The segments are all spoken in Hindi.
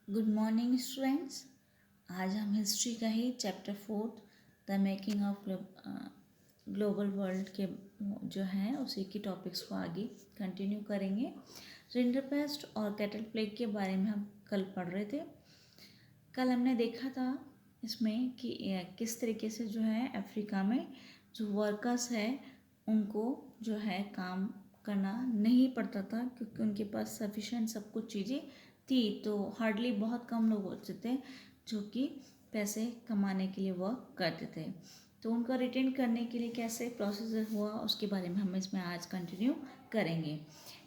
Good morning students. आज हम हिस्ट्री का ही chapter 4 the making of global world के जो हैं उसी की टॉपिक्स को आगे कंटिन्यू करेंगे। रिंडरपेस्ट और कैटल प्लेग के बारे में हम कल पढ़ रहे थे। कल हमने देखा था इसमें कि किस तरीके से जो है अफ्रीका में जो वर्कर्स है उनको जो है काम करना नहीं पड़ता था, क्योंकि उनके पास सफिशेंट सब कुछ चीज़ें थी। तो हार्डली बहुत कम लोग होते थे जो कि पैसे कमाने के लिए वर्क करते थे। तो उनका रिटेन करने के लिए कैसे प्रोसेस हुआ उसके बारे में हम इसमें आज कंटिन्यू करेंगे।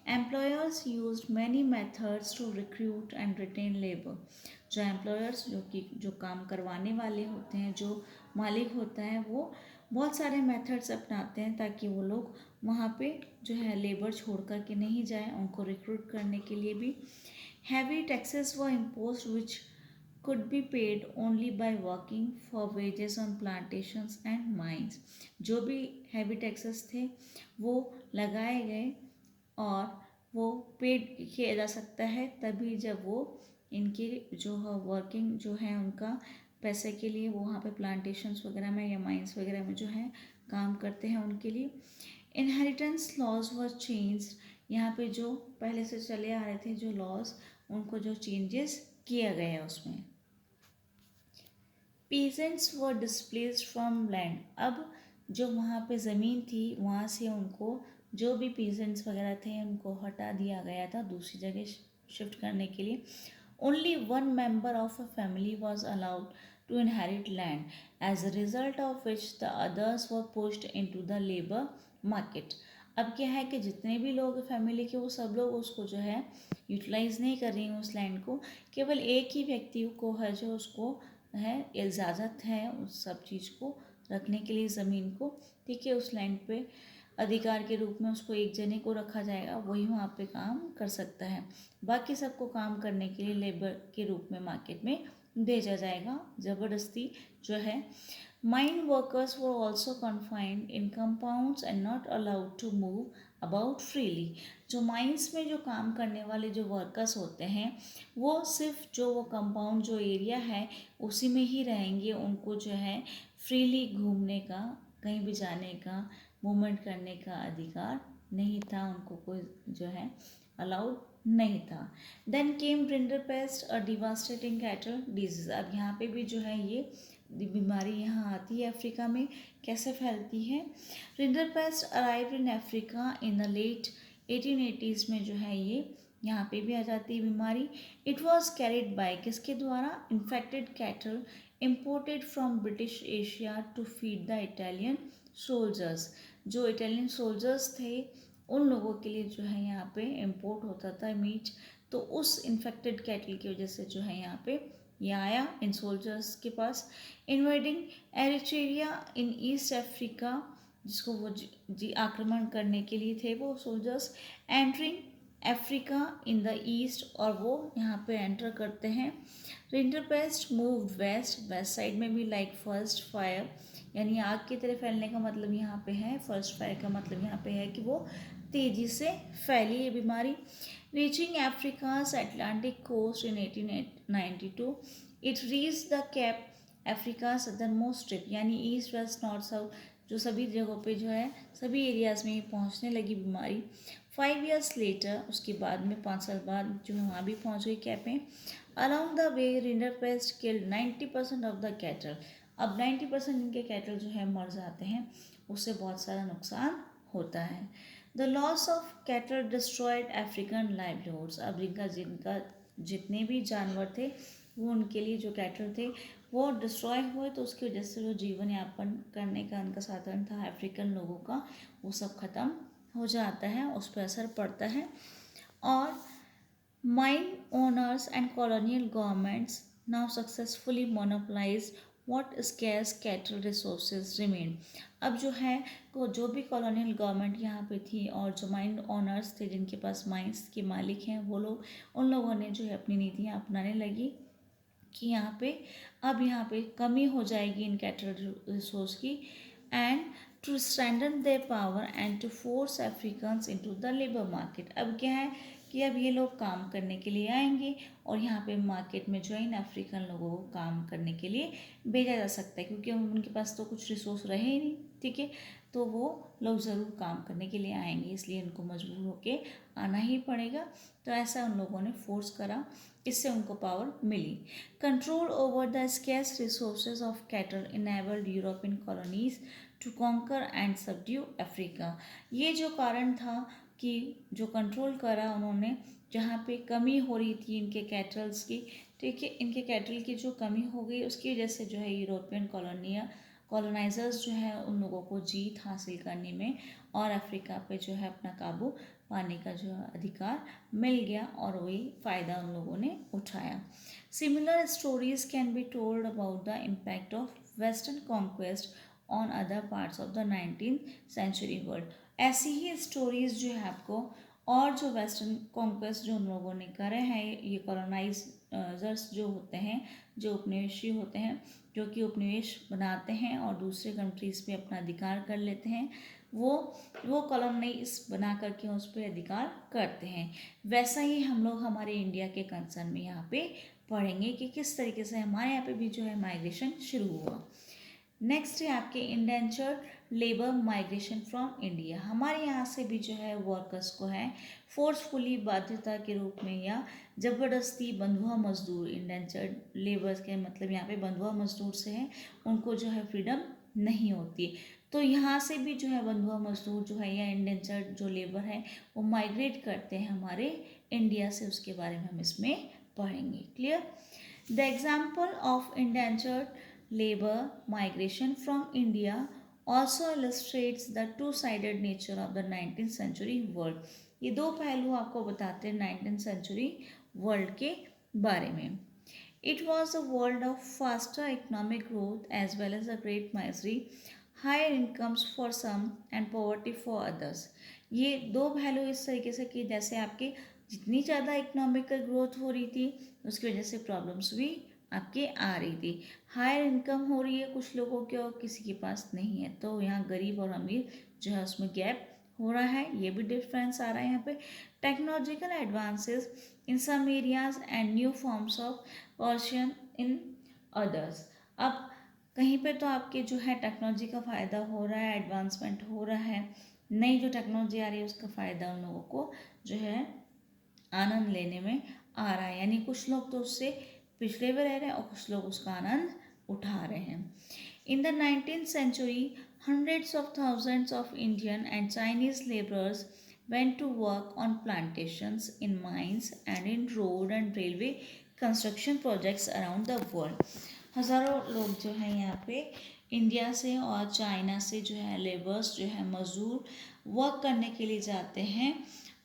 Employers use many methods to recruit and retain labour. जो एम्प्लॉयर्स जो काम करवाने वाले होते हैं, जो मालिक होता है, वो बहुत सारे मेथड्स अपनाते हैं ताकि वो लोग वहाँ पे जो है लेबर छोड़ कर के नहीं जाए, उनको रिक्रूट करने के लिए भी। हैवी टैक्सेस व impose which could be paid only by working for wages on plantations and mines। जो भी हैवी टैक्सेस थे वो लगाए गए और वो पेड किया जा सकता है तभी जब वो इनकी जो वर्किंग जो है उनका पैसे के लिए वो वहाँ पे प्लांटेशंस वगैरह में या माइंस वगैरह में जो है काम करते हैं उनके लिए। Inheritance laws were change. यहाँ पे जो पहले से चले आ रहे थे जो लॉज, उनको जो चेंजेस किया गया है उसमें। Peasants were displaced from land. अब जो वहाँ पे ज़मीन थी वहाँ से उनको जो भी पीजेंट्स वगैरह थे उनको हटा दिया गया था दूसरी जगह शिफ्ट करने के लिए। Only one member of a family was allowed to inherit land, as a result of which the others were pushed into the labour market. अब क्या है कि जितने भी लोग फैमिली के वो सब लोग उसको जो है यूटिलाइज नहीं कर रही हैं उस लैंड को। केवल एक ही व्यक्ति को है जो उसको है इजाज़त है उस सब चीज़ को रखने के लिए, ज़मीन को, ठीक है, उस लैंड पे अधिकार के रूप में उसको एक जने को रखा जाएगा, वही वहाँ पे काम कर सकता है। बाकी सबको काम करने के लिए लेबर के रूप में मार्केट में भेजा जाएगा ज़बरदस्ती जो है। Mine workers were also confined in compounds and not allowed to move about freely. जो माइंस में जो काम करने वाले जो वर्कर्स होते हैं वो सिर्फ जो वो कंपाउंड जो एरिया है उसी में ही रहेंगे, उनको जो है फ्रीली घूमने का, कहीं भी जाने का, मूवमेंट करने का अधिकार नहीं था, उनको कोई जो है अलाउड नहीं था। देन केम रिंडरपेस्ट अ डिवास्टेटिंग कैटल डिजीज। अब यहाँ पे भी जो है ये बीमारी यहाँ आती है अफ्रीका में। कैसे फैलती है? Rinderpest arrive in Africa in the late 1880s में जो है ये यहाँ पे भी आ जाती है बीमारी। इट वॉज कैरिड बाय किसके द्वारा? Infected cattle imported from British Asia to feed the Italian soldiers. जो इटालियन सोल्जर्स थे उन लोगों के लिए जो है यहाँ पे इम्पोर्ट होता था मीट। तो उस इन्फेक्टेड कैटल की वजह से जो है यहाँ पे ये आया इन सोल्जर्स के पास। Invading Eritrea in East Africa, जिसको वो जी आक्रमण करने के लिए थे वो soldiers. Entering Africa in the east, और वो यहाँ पे एंटर करते हैं। Rinderpest move west, west side में भी लाइक फर्स्ट फायर, यानी आग की तरह फैलने का मतलब यहाँ पे है। फर्स्ट फायर का मतलब यहाँ पे है कि वो तेज़ी से फैली ये बीमारी। Reaching Africa's Atlantic coast in 1892, it reach the cape Africa southernmost strip, यानी ईस्ट वेस्ट नॉर्थ साउथ जो सभी जगहों पे जो है सभी एरियाज़ में पहुंचने लगी बीमारी। 5 years लेटर, उसके बाद में 5 साल बाद जो है वहाँ भी पहुँच गई कैपें। Along the way rinderpest killed 90% of the cattle. अब 90% इनके कैटल जो है मर जाते हैं, उससे बहुत सारा नुकसान होता है। The loss of cattle destroyed African livelihoods. अब जिनका जिनका जितने भी जानवर थे वो उनके लिए जो कैटल थे वो डिस्ट्रॉय हुए, तो उसकी वजह से जो जीवन यापन करने का उनका साधन था अफ्रीकन लोगों का वो सब खत्म हो जाता है, उस पर असर पड़ता है। और mine owners and colonial governments now successfully monopolize what scarce cattle resources remain। अब जो है को जो भी कॉलोनियल गवर्नमेंट यहाँ पे थी और जो माइन ओनर्स थे जिनके पास माइंस के मालिक हैं वो लोग, उन लोगों ने जो है अपनी नीतियाँ अपनाने लगी कि यहाँ पे अब यहाँ पे कमी हो जाएगी इन कैटल रिसोर्स की, and to strengthen their power and to force Africans into the labor market। अब क्या है कि अब ये लोग काम करने के लिए आएंगे और यहाँ पे मार्केट में जो है इन अफ्रीकन लोगों को काम करने के लिए भेजा जा सकता है, क्योंकि उनके पास तो कुछ रिसोर्स रहे ही नहीं, ठीक है। तो वो लोग ज़रूर काम करने के लिए आएंगे, इसलिए उनको मजबूर होके आना ही पड़ेगा। तो ऐसा उन लोगों ने फोर्स करा, इससे उनको पावर मिली। Control over the scarce resources of cattle enabled European colonies to conquer and subdue Africa. ये जो कारण था कि जो कंट्रोल करा उन्होंने, जहाँ पे कमी हो रही थी इनके कैटल्स की, ठीक है, इनके कैटल की जो कमी हो गई उसकी वजह से जो है यूरोपियन कॉलोनाइजर्स जो है उन लोगों को जीत हासिल करने में और अफ्रीका पे जो है अपना काबू पाने का जो अधिकार मिल गया और वही फ़ायदा उन लोगों ने उठाया। Similar stories can be told about the impact of western conquest on other parts of the 19th century world. ऐसी ही स्टोरीज जो है आपको और जो वेस्टर्न कॉन्क्वेस्ट जो उन लोगों ने करे हैं, ये कॉलोनाइजर्स जो होते हैं, जो उपनिवेशी होते हैं, जो कि उपनिवेश बनाते हैं और दूसरे कंट्रीज़ पे अपना अधिकार कर लेते हैं, वो कॉलोनाइज बना करके उस पर अधिकार करते हैं। वैसा ही हम लोग हमारे इंडिया के कंसर्न में यहाँ पे पढ़ेंगे कि किस तरीके से हमारे यहाँ पे भी जो है माइग्रेशन शुरू हुआ। नेक्स्ट है आपके indentured labour migration from India. हमारे यहाँ से भी जो है वर्कर्स को है फोर्सफुली बाध्यता के रूप में या ज़बरदस्ती बंधुआ मजदूर, इंडेंचर्ड लेबर्स के मतलब यहाँ पे बंधुआ मजदूर से है, उनको जो है फ्रीडम नहीं होती। तो यहाँ से भी जो है बंधुआ मजदूर जो है या इंडेंचर्ड जो लेबर है वो माइग्रेट करते हैं हमारे इंडिया से, उसके बारे में हम इसमें पढ़ेंगे। Clear? The example of indentured labor migration from India also illustrates the two-sided nature of the 19th century world. ये दो पहलू आपको बताते हैं 19th century world के बारे में। It was a world of faster economic growth as well as a great misery, higher incomes for some and poverty for others. ये दो पहलू इस तरीके से कि जैसे आपकी जितनी ज़्यादा इकोनॉमिकल ग्रोथ हो रही थी उसकी वजह से प्रॉब्लम्स भी आपके आ रही थी। हायर इनकम हो रही है कुछ लोगों की और किसी के पास नहीं है, तो यहाँ गरीब और अमीर जो है उसमें गैप हो रहा है, ये भी डिफरेंस आ रहा है यहाँ पे। Technological advances in some areas and new forms of Persian in others. अब कहीं पे तो आपके जो है टेक्नोलॉजी का फ़ायदा हो रहा है, एडवांसमेंट हो रहा है, नई जो टेक्नोलॉजी आ रही है उसका फ़ायदा उन लोगों को जो है आनंद लेने में आ रहा है, यानी कुछ लोग तो उससे पिछड़े हुए रह रहे हैं और कुछ लोग उसका आनंद उठा रहे हैं। In the 19th century, hundreds of thousands of Indian and Chinese laborers went to work on plantations, in mines and in road and railway construction projects around the world. हज़ारों लोग जो हैं यहाँ पे इंडिया से और चाइना से जो है लेबर्स जो है मजदूर वर्क करने के लिए जाते हैं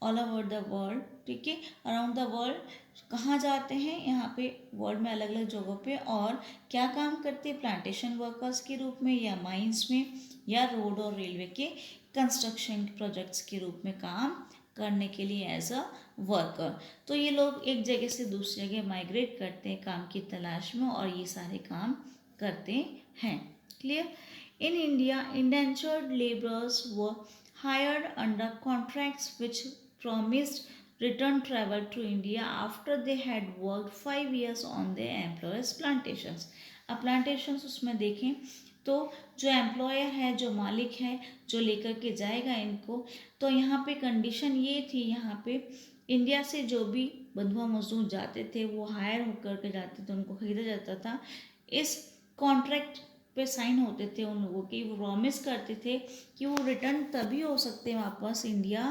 ऑल ओवर द वर्ल्ड, ठीक है, अराउंड द वर्ल्ड। कहाँ जाते हैं? यहाँ पे वर्ल्ड में अलग अलग जगहों पे, और क्या काम करते हैं? प्लांटेशन वर्कर्स के रूप में या माइंस में या रोड और रेलवे के कंस्ट्रक्शन प्रोजेक्ट्स के रूप में काम करने के लिए एज अ वर्कर। तो ये लोग एक जगह से दूसरी जगह माइग्रेट करते हैं काम की तलाश में और ये सारे काम करते हैं। Clear? In India indentured labourers व hired under contracts which promised return travel to India after they had worked 5 years on their employers' plantations. अब plantations उसमें देखें तो जो एम्प्लॉयर है, जो मालिक है, जो लेकर के जाएगा इनको, तो यहाँ पे कंडीशन ये थी, यहाँ पे इंडिया से जो भी बंधुआ मजदूर जाते थे वो हायर होकर के जाते थे, उनको खरीदा जाता था। इस कॉन्ट्रैक्ट पे साइन होते थे उन लोगों की, वो प्रॉमिस करते थे कि वो रिटर्न तभी हो सकते हैं वापस इंडिया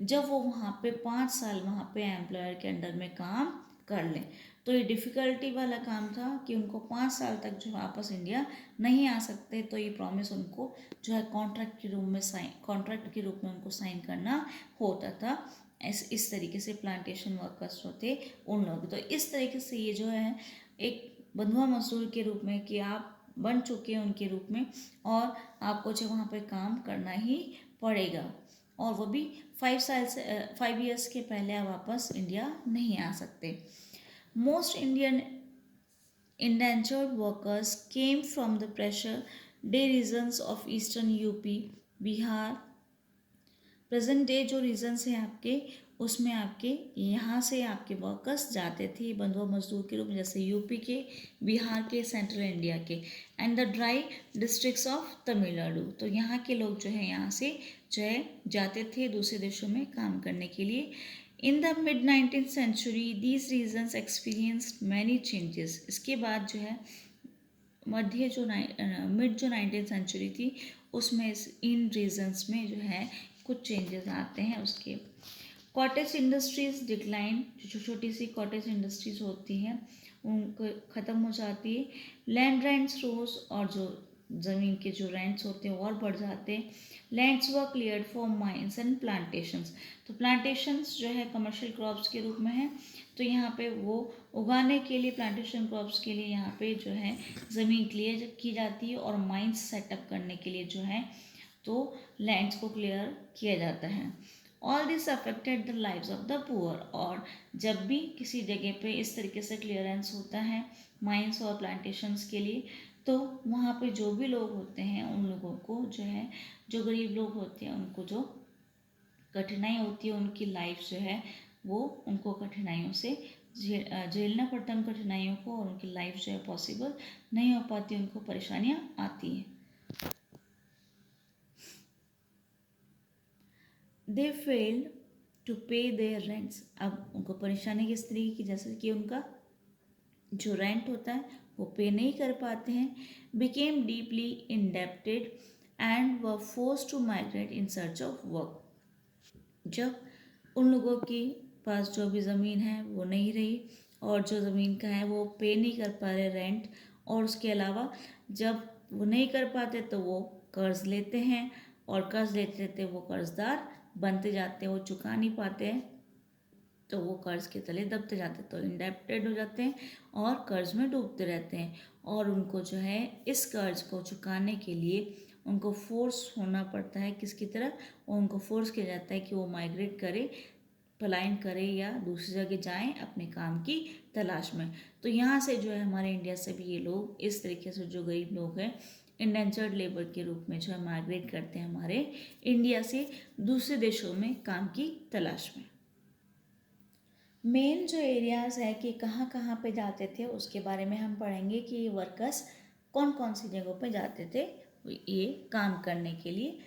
जब वो वहाँ पे 5 साल वहाँ पे एम्प्लॉयर के अंडर में काम कर लें। तो ये डिफ़िकल्टी वाला काम था कि उनको 5 साल तक जो वापस इंडिया नहीं आ सकते, तो ये प्रॉमिस उनको जो है कॉन्ट्रैक्ट के रूप में उनको साइन करना होता था। इस तरीके से प्लांटेशन वर्कर्स जो थे उन लोग, तो इस तरीके से ये जो है एक बंधुआ मजदूर के रूप में कि आप बन चुके हैं उनके रूप में और आपको जो वहाँ पे काम करना ही पड़ेगा, और वो भी 5 ईयर्स के पहले आप वापस इंडिया नहीं आ सकते। Most Indian indentured workers came from the present day regions of eastern UP, Bihar. Present day जो रीजन्स हैं आपके उसमें आपके यहाँ से आपके वर्कर्स जाते थे बंधुआ मजदूर के रूप में, जैसे यूपी के, बिहार के, सेंट्रल इंडिया के and the dry districts of Tamil Nadu. तो यहाँ के लोग जो है यहाँ से जो है जाते थे दूसरे देशों में काम करने के लिए। In the mid 19th century these regions experienced many changes. इसके बाद जो है मिड जो 19th सेंचुरी थी उसमें इन रीजन्स में जो है कुछ चेंजेस आते हैं। उसके कॉटेज इंडस्ट्रीज डिक्लाइन, जो छोटी सी कॉटेज इंडस्ट्रीज होती हैं उनको ख़त्म हो जाती है। लैंड रेंट्स रोज, और जो ज़मीन के जो रेंट्स होते हैं और बढ़ जाते हैं। Lands were cleared for mines and plantations. तो प्लांटेशंस जो है कमर्शियल क्रॉप्स के रूप में है, तो यहाँ पे वो उगाने के लिए प्लांटेशन क्रॉप्स के लिए यहाँ पे जो है ज़मीन क्लियर की जाती है, और माइंस सेटअप करने के लिए जो है तो लैंड्स को क्लियर किया जाता है। All this affected the lives of the poor. और जब भी किसी जगह पे इस तरीके से क्लियरेंस होता है माइंस और प्लांटेशंस के लिए, तो वहाँ पे जो भी लोग होते हैं उन लोगों को जो है, जो गरीब लोग होते हैं उनको जो कठिनाई होती है, उनकी लाइफ जो है वो उनको कठिनाइयों से झेलना पड़ता है उन कठिनाइयों को, और उनकी लाइफ जो है पॉसिबल नहीं हो पाती, उनको परेशानियाँ आती हैं। दे फेल्ड टू पे देयर रेंट्स। अब उनको परेशानी किस तरीके की, जैसे कि उनका जो रेंट होता है वो पे नहीं कर पाते हैं। Became deeply indebted and were forced to migrate in search of work. जब उन लोगों के पास जो भी ज़मीन है वो नहीं रही, और जो ज़मीन का है वो पे नहीं कर पा रहे रेंट, और उसके अलावा जब वो नहीं कर पाते तो वो कर्ज़ लेते हैं, और कर्ज़ लेते लेते वो कर्ज़दार बनते जाते हैं, वो चुका नहीं पाते हैं तो वो कर्ज़ के तले दबते जाते हैं, तो इंडेप्टेड हो जाते हैं और कर्ज़ में डूबते रहते हैं। और उनको जो है इस कर्ज़ को चुकाने के लिए उनको फोर्स होना पड़ता है किसकी तरफ, और उनको फोर्स किया जाता है कि वो माइग्रेट करे, पलायन करे, या दूसरी जगह जाएं अपने काम की तलाश में। तो यहाँ से जो है हमारे इंडिया से भी ये लोग इस तरीके से जो गरीब लोग हैं इंडेंचर्ड लेबर के रूप में जो है माइग्रेट करते हैं हमारे इंडिया से दूसरे देशों में काम की तलाश में। मेन जो एरियाज़ है कि कहाँ कहाँ पे जाते थे उसके बारे में हम पढ़ेंगे कि ये वर्कर्स कौन कौन सी जगहों पे जाते थे ये काम करने के लिए।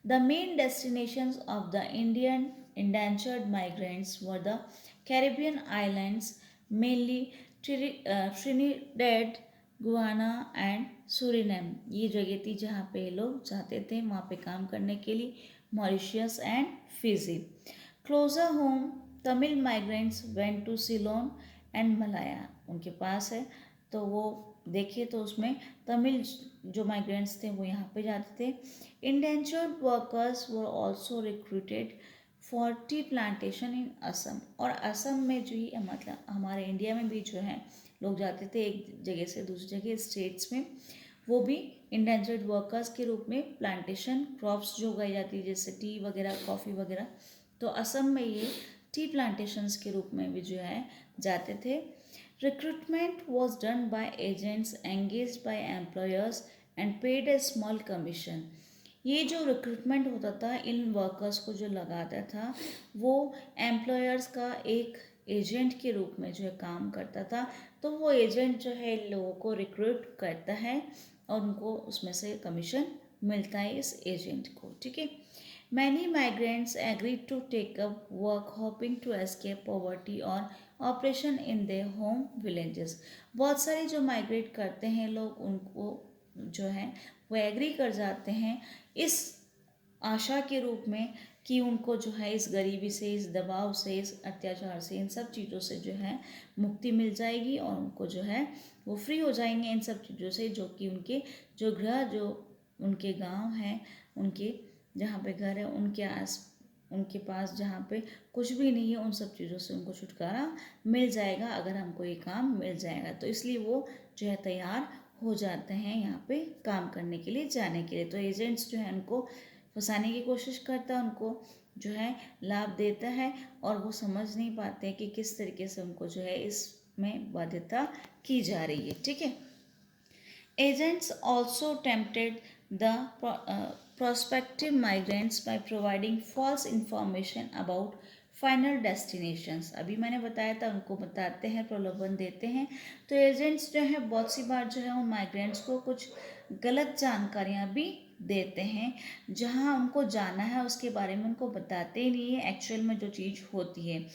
The main destinations of the Indian indentured migrants were the Caribbean islands, mainly Trinidad, Guyana and Suriname. ये जगह थी जहाँ पे लोग जाते थे वहाँ पे काम करने के लिए। Mauritius and Fiji. Closer home Tamil migrants went to Ceylon and Malaya. उनके पास है तो वो देखिए तो उसमें तमिल जो माइग्रेंट्स थे वो यहाँ पे जाते थे। Indentured workers were also recruited for tea plantation in Assam. और असम में जो ही मतलब हमारे इंडिया में भी जो है लोग जाते थे एक जगह से दूसरी जगह स्टेट्स में, वो भी इंडेंचर्ड वर्कर्स के रूप में प्लांटेशन क्रॉप्स जो उगाई जाती है जैसे टी वगैरह कॉफ़ी वगैरह, तो असम में ये टी प्लांटेशंस के रूप में भी जो है जाते थे। Recruitment was done by agents engage by employers and paid a small commission. ये जो रिक्रूटमेंट होता था इन वर्कर्स को जो लगाता था वो एम्प्लॉयर्स का एक एजेंट के रूप में जो है काम करता था। तो वो एजेंट जो है लोगों को रिक्रूट करता है और उनको उसमें से कमीशन मिलता है इस एजेंट को, ठीक है। Many migrants agreed to take up work hoping to escape poverty or oppression in their home villages. बहुत सारे जो माइग्रेट करते हैं लोग उनको जो है वो एग्री कर जाते हैं इस आशा के रूप में कि उनको जो है इस गरीबी से, इस दबाव से, इस अत्याचार से, इन सब चीज़ों से जो है मुक्ति मिल जाएगी और उनको जो है वो फ्री हो जाएंगे इन सब चीज़ों से, जो कि उनके जो गृह जो उनके गांव हैं, उनके जहाँ पे घर है उनके पास जहाँ पे कुछ भी नहीं है उन सब चीज़ों से उनको छुटकारा मिल जाएगा अगर हमको ये काम मिल जाएगा। तो इसलिए वो जो है तैयार हो जाते हैं यहाँ पे काम करने के लिए, जाने के लिए। तो एजेंट्स जो है उनको फंसाने की कोशिश करता है, उनको जो है लाभ देता है और वो समझ नहीं पाते कि किस तरीके से उनको जो है इसमें बाध्यता की जा रही है, ठीक है। Agents also tempted the prospective migrants by providing false information about final destinations, अभी मैंने बताया था, उनको बताते हैं, प्रलोभन देते हैं। तो एजेंट्स जो है बहुत सी बार जो है उन माइग्रेंट्स को कुछ गलत जानकारियाँ भी देते हैं, जहाँ उनको जाना है उसके बारे में उनको बताते ही नहीं है एक्चुअल में जो चीज़ होती है।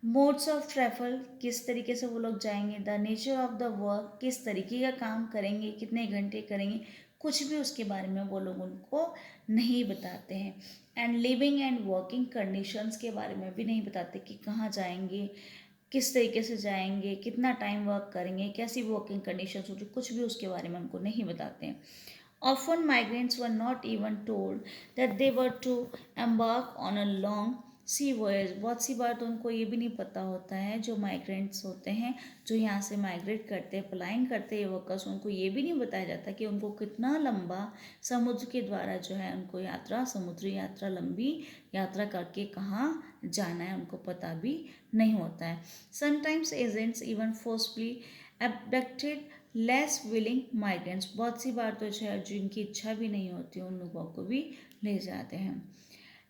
मोड्स ऑफ ट्रैवल, किस तरीके से वो लोग जाएंगे, the nature of the work, किस तरीके का काम करेंगे, कितने घंटे करेंगे, कुछ भी उसके बारे में वो लोग उनको नहीं बताते हैं। And living and working conditions के बारे में भी नहीं बताते कि कहाँ जाएंगे, किस तरीके से जाएंगे, कितना टाइम वर्क करेंगे, कैसी वर्किंग कंडीशंस होगी, कुछ भी उसके बारे में उनको नहीं बताते हैं। Often migrants were not even told that they were to embark on a long sea voyage. बहुत सी बार तो उनको ये भी नहीं पता होता है, जो माइग्रेंट्स होते हैं, जो यहाँ से माइग्रेट करते हैं, पलायन करते हैं वर्कर्स, उनको ये भी नहीं बताया जाता कि उनको कितना लंबा समुद्र के द्वारा जो है उनको यात्रा, समुद्री यात्रा, लंबी यात्रा करके कहाँ जाना है उनको पता भी नहीं होता है। Sometimes agents even forcefully abducted less willing migrants, बहुत सी बार तो जो है जिनकी इच्छा भी नहीं होती उन लोगों को भी ले जाते हैं।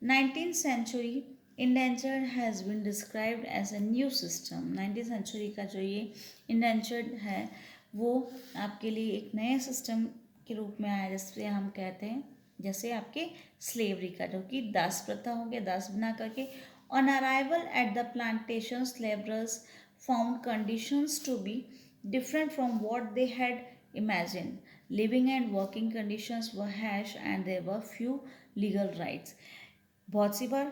19th century indentured has been described as a new system. 19th century का जो ये इंडेंचर्ड है वो आपके लिए एक नए सिस्टम के रूप में आया, जिससे हम कहते हैं जैसे आपके स्लेवरी का, जो कि दास प्रथा हो गया, दास बना करके। On arrival at the plantations labourers found conditions to be different from what they had imagined. Living and working conditions were harsh and there were few legal rights. बहुत सी बार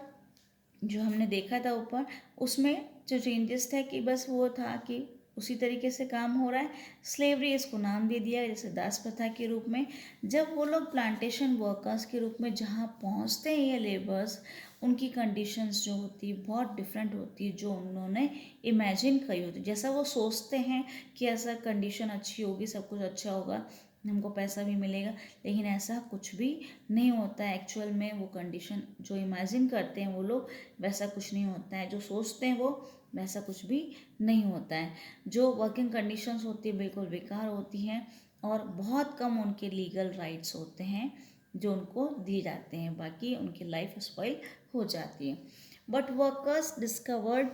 जो हमने देखा था ऊपर, उसमें जो चेंजेस थे कि बस वो था कि उसी तरीके से काम हो रहा है। स्लेवरी इसको नाम दे दिया जैसे दास प्रथा के रूप में। जब वो लोग प्लांटेशन वर्कर्स के रूप में जहाँ पहुँचते हैं ये लेबर्स, उनकी कंडीशंस जो होती है बहुत डिफरेंट होती है, जो उन्होंने इमेजिन करी होती है। जैसा वो सोचते हैं कि ऐसा कंडीशन अच्छी होगी, सब कुछ अच्छा होगा, हमको पैसा भी मिलेगा, लेकिन ऐसा कुछ भी नहीं होता है। एक्चुअल में वो कंडीशन जो इमेजिन करते हैं वो लोग, वैसा कुछ नहीं होता है। जो सोचते हैं वो वैसा कुछ भी नहीं होता है। जो वर्किंग कंडीशंस होती है बिल्कुल बेकार होती हैं, और बहुत कम उनके लीगल राइट्स होते हैं जो उनको दिए जाते हैं, बाकी उनकी लाइफ स्पॉइल हो जाती है। But workers discovered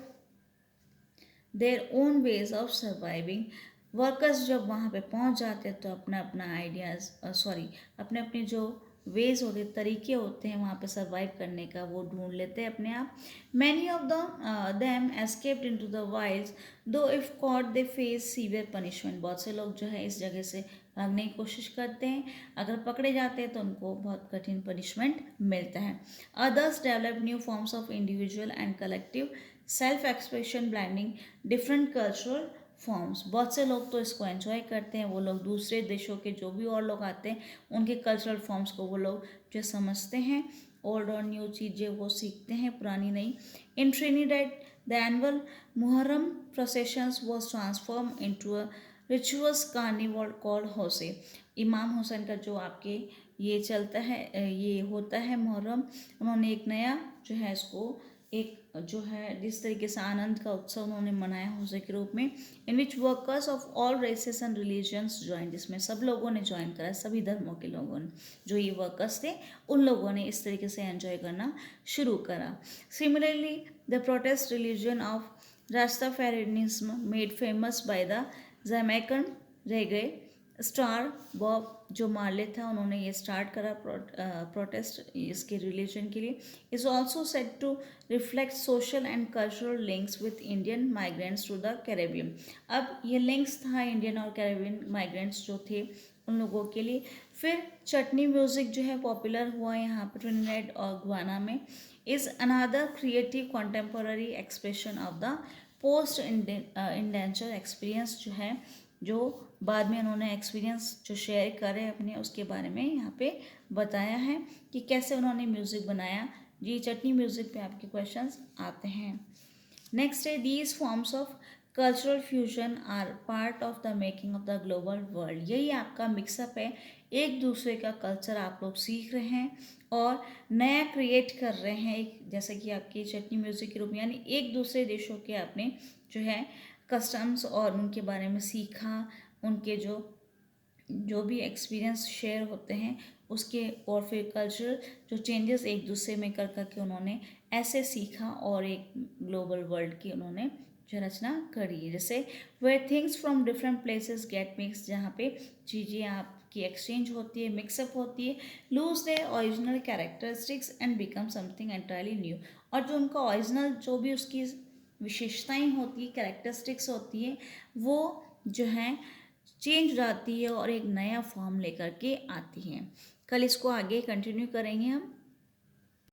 their own ways of surviving. Workers जब वहाँ पे पहुँच जाते हैं तो अपना अपना आइडियाज़, अपने अपने जो वेज होते, तरीके होते हैं वहाँ पे सर्वाइव करने का, वो ढूंढ लेते हैं अपने आप। Many of them escaped into the wilds, though if caught they face severe punishment. बहुत से लोग जो है इस जगह से भागने की कोशिश करते हैं, अगर पकड़े जाते हैं तो उनको बहुत कठिन पनिशमेंट मिलता है। Others develop new forms of individual and collective self expression blending different cultural forms. बहुत से लोग तो इसको एंजॉय करते हैं, वो लोग दूसरे देशों के जो भी और लोग आते हैं उनके कल्चरल फॉर्म्स को वो लोग जो समझते हैं, ओल्ड और न्यू चीज़ें वो सीखते हैं, पुरानी नहीं। In Trinidad the annual Muharram processions was transform into a rituals carnival called Hosay. Imam Hussain का जो आपके ये चलता है, ये होता है मुहर्रम, उन्होंने एक नया जो है इसको एक जो है जिस तरीके से आनंद का उत्सव उन्होंने मनाया होसे के रूप में, in which workers of all races and religions join, जिसमें सब लोगों ने ज्वाइन करा, सभी धर्मों के लोगों ने, जो ये वर्कर्स थे उन लोगों ने इस तरीके से एंजॉय करना शुरू करा। Similarly the protest religion of Rastafarianism made famous by the Jamaican reggae star Bob जो मार्ले था, उन्होंने ये स्टार्ट करा प्रोटेस्ट इसके रिलीजन के लिए। Is also set to reflect social and cultural links with Indian migrants to the Caribbean. अब ये लिंक्स था इंडियन और कैरेबियन माइग्रेंट्स जो थे उन लोगों के लिए। फिर चटनी म्यूज़िक जो है पॉपुलर हुआ यहाँ पर ट्रिनिडेड और गुआना में। Is another creative contemporary expression of the post indenture experience, जो है जो बाद में उन्होंने एक्सपीरियंस जो शेयर करे अपने, उसके बारे में यहाँ पे बताया है कि कैसे उन्होंने म्यूज़िक बनाया। जी चटनी म्यूज़िक पे आपके क्वेश्चंस आते हैं। नेक्स्ट है these forms of cultural fusion are part of the making of the global world. यही आपका मिक्सअप है, एक दूसरे का कल्चर आप लोग सीख रहे हैं और नया क्रिएट कर रहे हैं, एक जैसे कि आपकी चटनी म्यूज़िक के रूप में, यानी एक दूसरे देशों के आपने जो है कस्टम्स और उनके बारे में सीखा, उनके जो भी एक्सपीरियंस शेयर होते हैं उसके और फिर कल्चरल जो चेंजेस एक दूसरे में कर करके उन्होंने ऐसे सीखा और एक ग्लोबल वर्ल्ड की उन्होंने जो रचना करी है। जैसे where things from different places get mix, जहाँ पे चीज़ें आपकी एक्सचेंज होती है, मिक्सअप होती है, lose their original characteristics and become something entirely new. और जो उनका ओरिजिनल जो भी उसकी विशेषताएं होती है, कैरेक्टरिस्टिक्स होती है, वो जो हैं चेंज हो जाती है और एक नया फॉर्म लेकर के आती हैं। कल इसको आगे कंटिन्यू करेंगे हम।